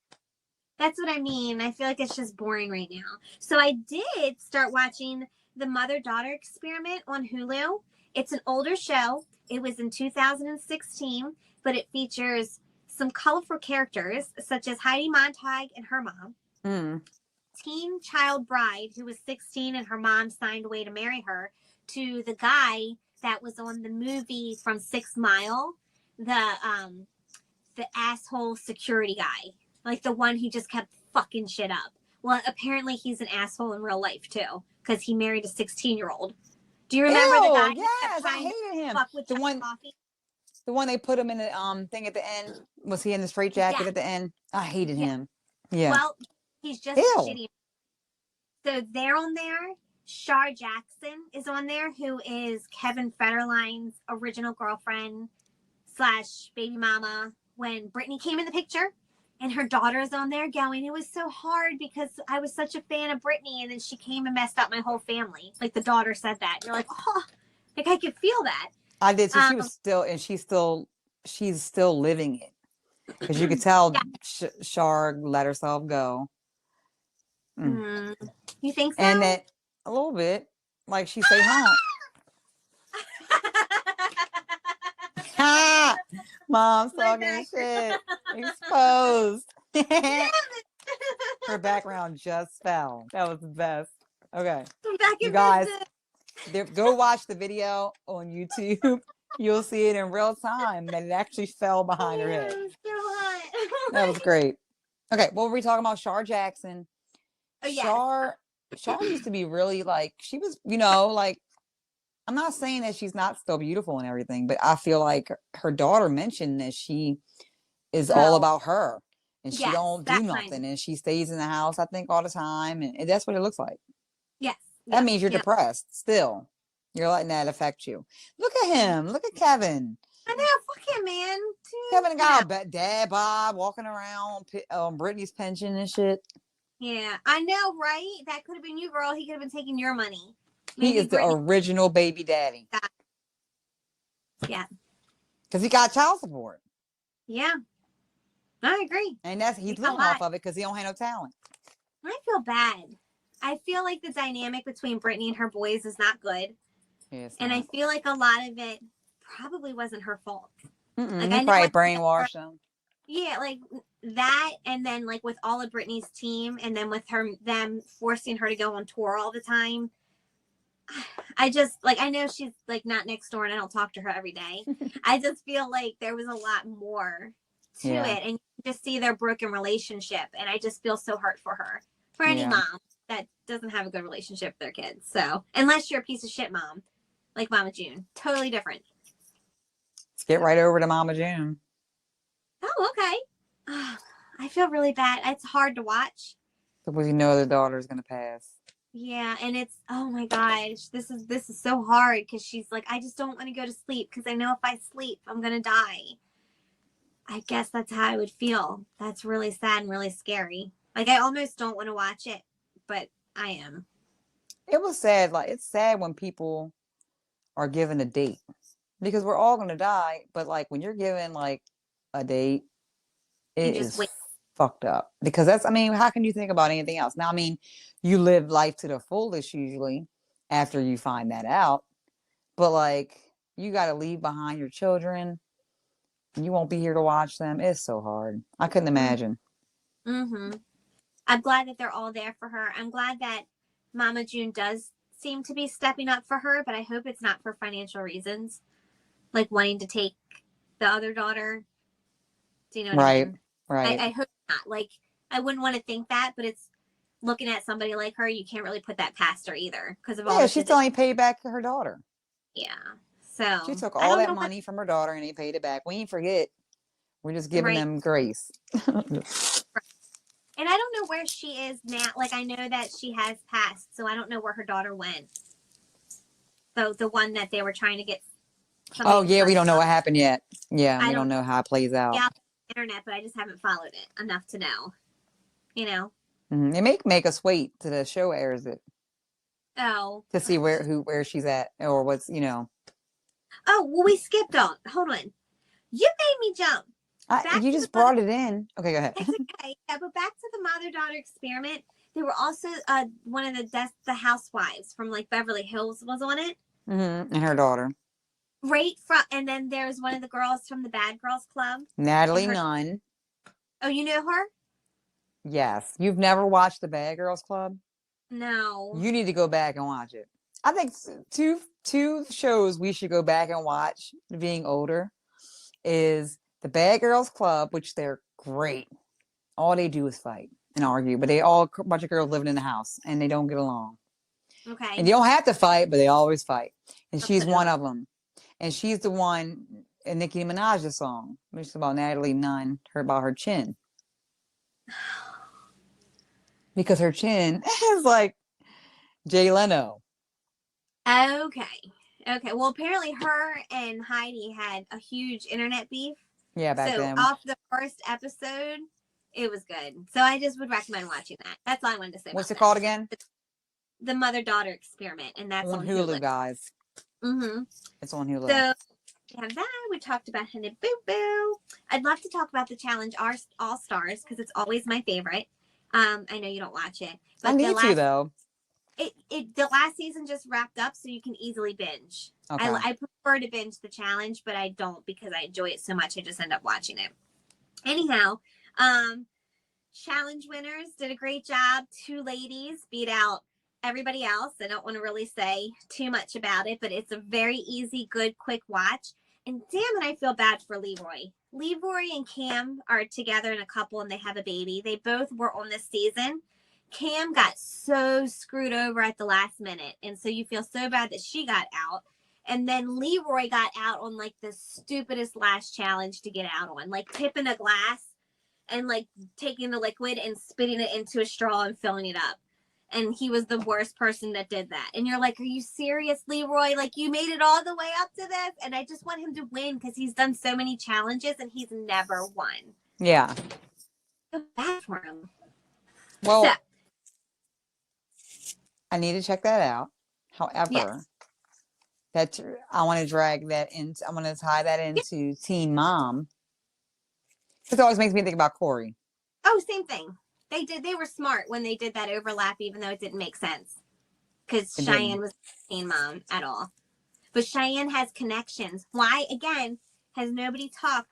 That's what I mean. I feel like it's just boring right now. So I did start watching The Mother-Daughter Experiment on Hulu. It's an older show. It was in 2016, but it features some colorful characters such as Heidi Montag and her mom. Mm. Teen child bride who was 16 and her mom signed away to marry her, to the guy that was on the movie from 6 Mile, the asshole security guy, like the one who just kept fucking shit up. Well, apparently he's an asshole in real life too, because he married a 16-year-old. Do you remember the guy? Yes, I hated him. Fuck with The one, coffee? the one they put him in the thing at the end. Was he in the straitjacket Yeah. at the end? I hated Yeah. him. Yeah. Well, he's just Ew. shitty. So they're on there. Shar Jackson is on there, who is Kevin Federline's original girlfriend / baby mama when Brittany came in the picture. And her daughter is on there going, it was so hard because I was such a fan of Brittany, and then she came and messed up my whole family. Like the daughter said that. And you're like, oh, like I could feel that. I did too. She was still, and she's still living it because you could tell yeah. Shar let herself go. You think so? And that a little bit, like she stayed home. Ha! Mom's talking shit. Exposed. Her background just fell. That was the best. Okay. You guys, go watch the video on YouTube. You'll see it in real time that it actually fell behind her head. That was great. Okay, what were we talking about? Shar Jackson. Oh, yes. Shar used to be really like, she was, like, I'm not saying that she's not still beautiful and everything, but I feel like her daughter mentioned that she is all about her and she don't do nothing and she stays in the house, I think, all the time. And that's what it looks like. Yes. That means you're depressed still. You're letting that affect you. Look at him. Look at Kevin. I know. Fuck him, man. Kevin got a dad bod walking around on Brittany's pension and shit. Yeah, I know, right? That could have been you, girl. He could have been taking your money. He is the original baby daddy. Yeah. Because he got child support. Yeah. I agree. And he's living off of it because he don't have no talent. I feel bad. I feel like the dynamic between Brittany and her boys is not good. Yes. And I feel like a lot of it probably wasn't her fault. Like, he probably brainwashed them. Yeah, like that, and then like with all of Brittany's team, and then with them forcing her to go on tour all the time. I just I know she's like not next door, and I don't talk to her every day. I just feel like there was a lot more to it, and you just see their broken relationship, and I just feel so hurt for her, for any mom that doesn't have a good relationship with their kids. So unless you're a piece of shit mom, like Mama June, totally different. Let's get right over to Mama June. Oh, okay. Oh, I feel really bad. It's hard to watch. Because you know the daughter's gonna pass. Yeah, and it's, oh my gosh, this is so hard because she's like, I just don't want to go to sleep because I know if I sleep, I'm gonna die. I guess that's how I would feel. That's really sad and really scary. Like I almost don't want to watch it, but I am. It was sad. Like it's sad when people are given a date because we're all gonna die. But like when you're given like a date, it is fucked up because that's, I mean, how can you think about anything else? Now, I mean, you live life to the fullest usually after you find that out, but like you got to leave behind your children. You won't be here to watch them. It's so hard. I couldn't imagine. Mm-hmm. I'm glad that they're all there for her. I'm glad that Mama June does seem to be stepping up for her, but I hope it's not for financial reasons, like wanting to take the other daughter. Do you know what I Right. mean? Right. I hope not. Like, I wouldn't want to think that, but it's looking at somebody like her, you can't really put that past her either because of all Yeah, the she's shit that only paid back to her daughter. yeah. She So took I all don't that know what money from her daughter and they paid it back. We ain't forget. We're just giving right. them grace. And I don't know where she is now. Like I know that she has passed, so I don't know where her daughter went. So the one that they were trying to get Oh, somebody to yeah, we sign don't know up. what happened yet. Yeah, I we don't don't know how it plays out. yeah, internet, but I just haven't followed it enough to know. You know. They make us wait till the show airs it Oh. to see where she's at or what's, Oh, well, we skipped on. Hold on. You made me jump. You just brought it in. Okay, go ahead. It's okay. Yeah, but back to the mother-daughter experiment. They were also one of the housewives from like Beverly Hills was on it. And her daughter. Right from, and then there's one of the girls from the Bad Girls Club. Natalie Nunn. Oh, you know her? Yes. You've never watched the Bad Girls Club? No. You need to go back and watch it. I think two shows we should go back and watch being older is the Bad Girls Club, which they're great. All they do is fight and argue, but they all a bunch of girls living in the house and they don't get along. Okay. And you don't have to fight, but they always fight. And I'll she's put it one on. of them. And she's the one in Nicki Minaj's song, which is about Natalie Nunn, about her chin. Because her chin is like Jay Leno. Okay. Okay. Well, apparently her and Heidi had a huge internet beef. Yeah, back So then. off the first episode, it was good. So I just would recommend watching that. That's all I wanted to say. What's it about called again? The mother-daughter experiment, and that's on Hulu. Guys. Mm-hmm. It's on Hulu. So we have that. We talked about Honey Boo Boo. I'd love to talk about the challenge Allstars because it's always my favorite. I know you don't watch it, but I need to though. The last season just wrapped up, so you can easily binge. Okay. I prefer to binge the challenge, but I don't because I enjoy it so much. I just end up watching it. Anyhow, challenge winners did a great job. 2 ladies beat out everybody else. I don't want to really say too much about it, but it's a very easy, good, quick watch. And damn it, I feel bad for Leroy. Leroy and Cam are together in a couple and they have a baby. They both were on this season. Cam got so screwed over at the last minute. And so you feel so bad that she got out. And then Leroy got out on like the stupidest last challenge to get out on, like tipping a glass and like taking the liquid and spitting it into a straw and filling it up. And he was the worst person that did that. And you're like, are you serious, Leroy? Like, you made it all the way up to this? And I just want him to win because he's done so many challenges and he's never won. Yeah. I feel bad for him. Well, so, I need to check that out. However, yes. that I want to drag that into, I want to tie that into Teen Mom. It always makes me think about Corey. Oh, same thing. They were smart when they did that overlap, even though it didn't make sense. Because Cheyenne was Teen Mom at all. But Cheyenne has connections. Why, again, has nobody talked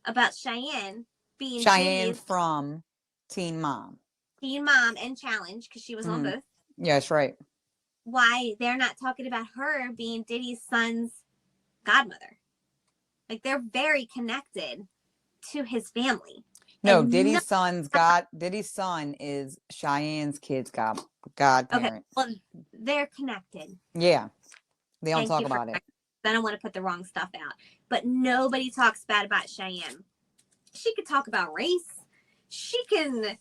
about Cheyenne being Cheyenne from Teen Mom? Teen Mom and Challenge, because she was on both. Yeah, that's right. Why they're not talking about her being Diddy's son's godmother. Like, they're very connected to his family. No, Diddy's son is Cheyenne's kid's godparent. Okay, well, they're connected. Yeah, they don't talk about it. I don't want to put the wrong stuff out. But nobody talks bad about Cheyenne. She could talk about race. She can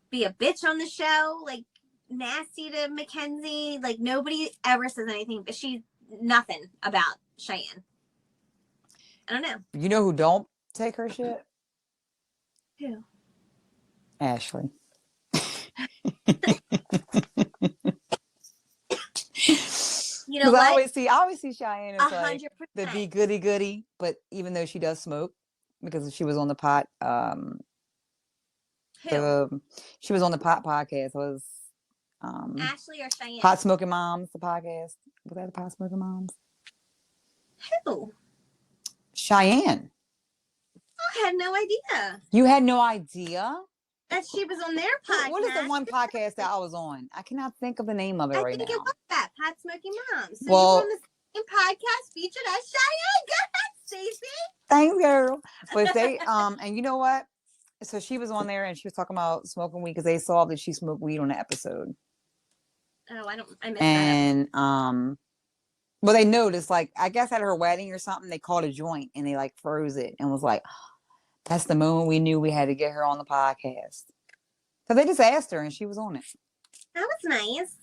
be a bitch on the show, like nasty to Mackenzie. Like, nobody ever says anything, but she's nothing about Cheyenne. I don't know. You know who don't take her shit? Who? Ashley. You know what? I always see Cheyenne as 100%. like the be goody, but even though she does smoke because she was on the pot, Who? She was on the Pot podcast. It was Ashley or Cheyenne? Pot Smoking Moms, the podcast. Was that the Pot Smoking Moms? Who? Cheyenne. I had no idea You had no idea? that she was on their podcast. What is the one podcast that I was on? I cannot think of the name of it right now. I think it was that Pot Smoking Moms. So Well, you were on the same podcast featured as Cheyenne. Go ahead, Stacey. Thanks, girl. But they and you know what? So she was on there and she was talking about smoking weed because they saw that she smoked weed on the episode. Oh, I missed that. And well, they noticed, like, I guess at her wedding or something, they caught a joint and they like froze it and was like, that's the moment we knew we had to get her on the podcast. So they just asked her and she was on it. That was nice.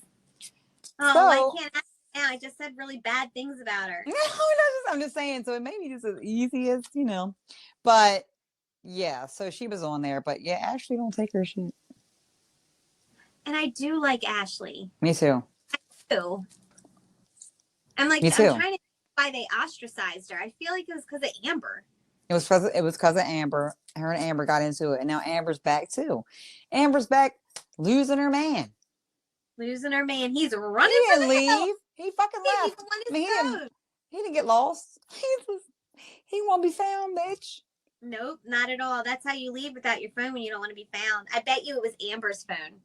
Oh, So, I can't ask now. I just said really bad things about her. No, I'm just saying. So it may be just as easy as, but yeah, so she was on there. But yeah, Ashley don't take her shit. And I do like Ashley. Me too. I do. I'm like, Me too. I'm trying to think why they ostracized her. I feel like it was because of Amber. It was because of Amber. Her and Amber got into it, and now Amber's back too. Amber's back losing her man. Losing her man. He's running. He didn't for the hill. leave. He fucking left. Even when I mean, it's he didn't get lost. He won't be found, bitch. Nope, not at all. That's how you leave without your phone when you don't want to be found. I bet you it was Amber's phone.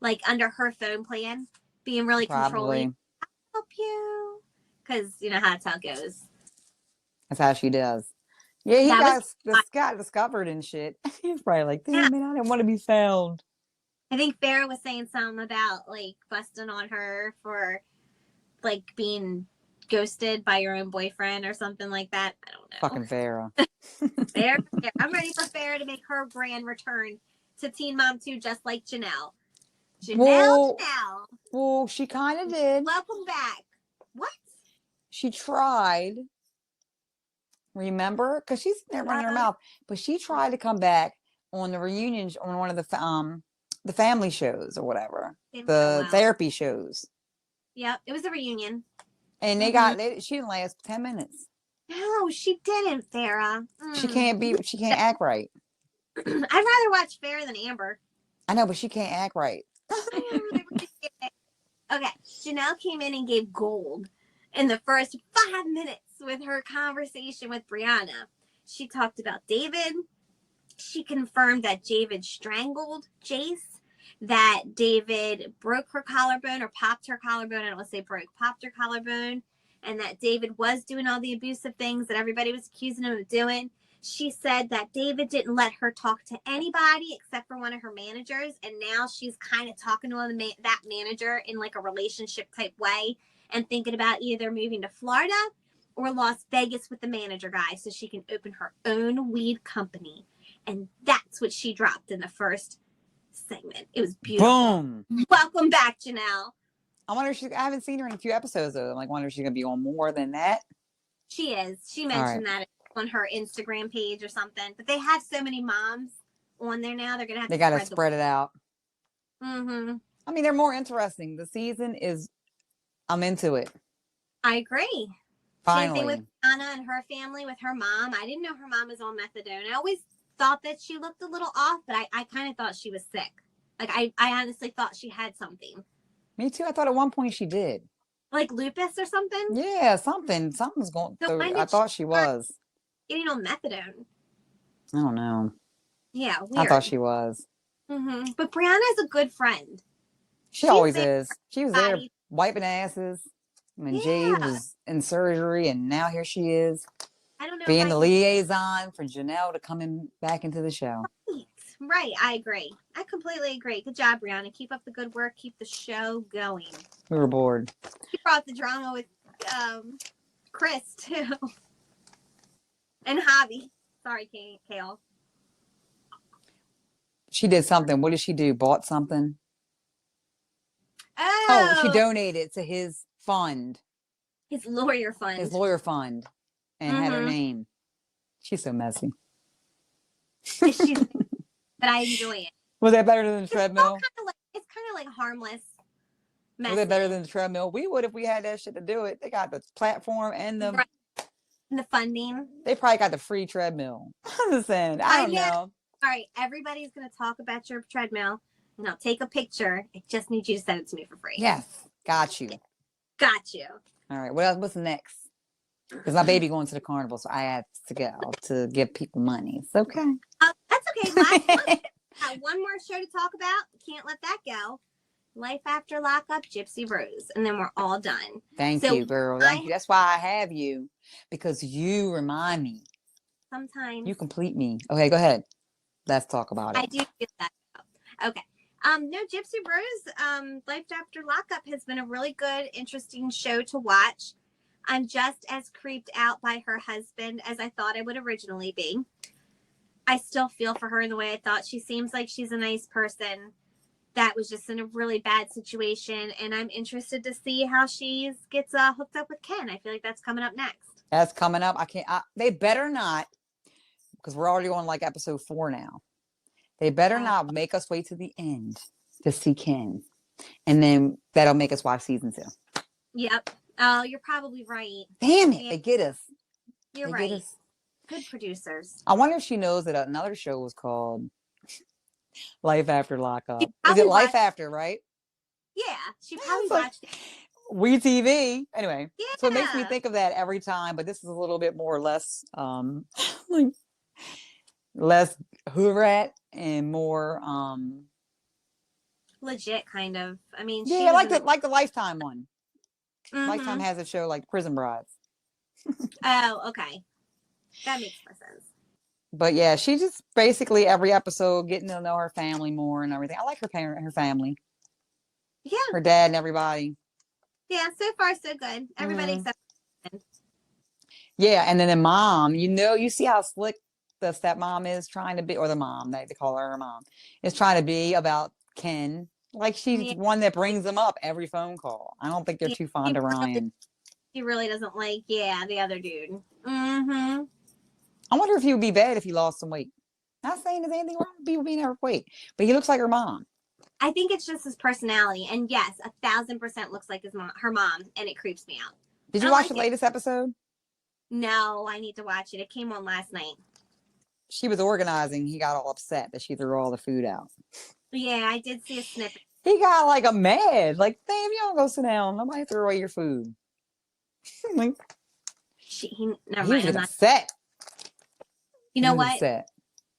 Like under her phone plan, being really controlling. I'll help you. Because you know how that's how it goes. That's how she does. Yeah, he got discovered and shit. He's probably like, damn it, I didn't want to be found. I think Farrah was saying something about like busting on her for like being ghosted by your own boyfriend or something like that. I don't know. Fucking Farrah. Farrah. I'm ready for Farrah to make her grand return to Teen Mom 2 just like Janelle. Janelle. Well, she kind of did. Welcome back. What? She tried. Remember? Because she's there running her mouth. But she tried to come back on the reunions on one of the family shows or whatever. The therapy shows. Yep. It was a reunion. And she didn't last 10 minutes. No, she didn't, Farrah. She can't act right. I'd rather watch Farrah than Amber. I know, but she can't act right. Okay. Janelle came in and gave gold in the first 5 minutes with her conversation with Brianna. She talked about David. She confirmed that David strangled Jace, that David broke her collarbone or popped her collarbone. I don't want to say broke, popped her collarbone, and that David was doing all the abusive things that everybody was accusing him of doing. She said that David didn't let her talk to anybody except for one of her managers, and now she's kind of talking to that manager in like a relationship type way and thinking about either moving to Florida or Las Vegas with the manager guy so she can open her own weed company. And that's what she dropped in the first segment. It was beautiful. Boom. Welcome back, Janelle. I wonder if I haven't seen her in a few episodes though. I'm like, wonder if she's gonna be on more than that. She is. She mentioned that on her Instagram page or something. But they have so many moms on there now. They're gonna have to spread it out. Mm-hmm. I mean, they're more interesting. The season is. I'm into it. I agree. Finally. Same thing with Anna and her family with her mom. I didn't know her mom was on methadone. I always thought that she looked a little off, but I kind of thought she was sick. Like I honestly thought she had something. Me too. I thought at one point she did. Like lupus or something? Yeah, something's going through. I thought she was. Getting on methadone. I don't know. Yeah, weird. I thought she was. Mm-hmm. But Brianna's a good friend. She always is. She was there wiping asses when Jade was in surgery, and now here she is. I don't know. Being the liaison for Janelle to come back into the show. Right. I agree. I completely agree. Good job, Brianna. Keep up the good work. Keep the show going. We were bored. She brought the drama with Chris, too. And Javi. Sorry, Kale. She did something. What did she do? Bought something? Oh, she donated to his fund. His lawyer fund. And had her name. She's so messy. But I enjoy it. Was that better than the treadmill? It's kind of like harmless. Was that better than the treadmill? We would if we had that shit to do it. They got the platform and the and the funding. They probably got the free treadmill. I'm just saying. I don't know. All right, everybody's going to talk about your treadmill, and I'll take a picture. I just need you to send it to me for free. Yes, got you. Got you. All right, what else? What's next? Because my baby going to the carnival, so I have to go to give people money. It's okay. That's okay. Last one. One more show to talk about. Can't let that go. Life After Lockup, Gypsy Rose, and then we're all done. Thank you, girl. Thank you. That's why I have you, because you remind me. Sometimes you complete me. Okay, go ahead. Let's talk about it. I do feel that. Okay. No, Gypsy Rose, Life After Lockup has been a really good, interesting show to watch. I'm just as creeped out by her husband as I thought I would originally be. I still feel for her in the way I thought. She seems like she's a nice person that was just in a really bad situation, and I'm interested to see how she gets hooked up with Ken. I feel like that's coming up next. That's coming up. They better not, because we're already on like episode 4 now. They better not make us wait to the end to see Ken, and then that'll make us watch season 2. Yep. Oh, you're probably right. Damn it! They get us. You're right. Good producers. I wonder if she knows that another show was called Life After Lockup. Is it Life After, right? Yeah, she probably watched it. WeTV. Anyway, yeah. So it makes me think of that every time, but this is a little bit more or less, like less Hoorat and more legit, kind of. I mean, yeah, like the Lifetime one. Mm-hmm. Lifetime has a show like Prison Brides. Oh, okay. That makes more sense. But yeah, she just basically every episode getting to know her family more and everything. I like her family. Yeah. Her dad and everybody. Yeah, so far so good. Everybody except. Yeah, and then the mom, you see how slick the stepmom is trying to be, or the mom, they call her mom, is trying to be about Ken. Like she's one that brings them up every phone call. I don't think they're too fond of Ryan. He really doesn't like, the other dude. Mm-hmm. I wonder if he would be bad if he lost some weight. Not saying there's anything wrong with people being her weight, but he looks like her mom. I think it's just his personality, and yes, 1,000% looks like her mom, and it creeps me out. Did you watch the latest episode? No, I need to watch it. It came on last night. She was organizing. He got all upset that she threw all the food out. Yeah, I did see a snippet. He got like a mad, like, damn, you don't go sit down. Nobody threw away your food. Like, never mind. I'm upset. You know what? Upset.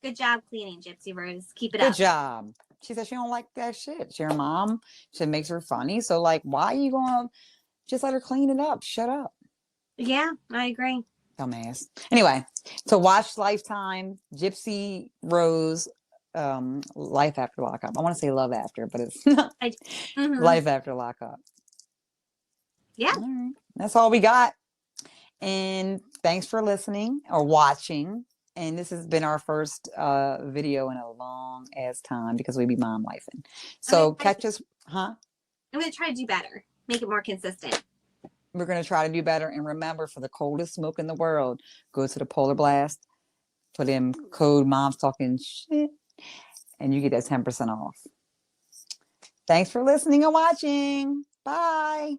Good job cleaning, Gypsy Rose. Keep it up. Good job. She said she don't like that shit. She her mom. She makes her funny. So like, why are you gonna just let her clean it up? Shut up. Yeah, I agree. Dumbass. Anyway, so watch Lifetime, Gypsy Rose, Life After Lockup. I want to say Love After, but it's not. Life After Lockup. Yeah. All right. That's all we got. And thanks for listening or watching. And this has been our first video in a long ass time because we be mom lifing. So catch us, huh? I'm going to try to do better. Make it more consistent. We're going to try to do better. And remember, for the coldest smoke in the world, go to the Polar Blast, put in code Mom's Talking Shit, and you get that 10% off. Thanks for listening and watching. Bye.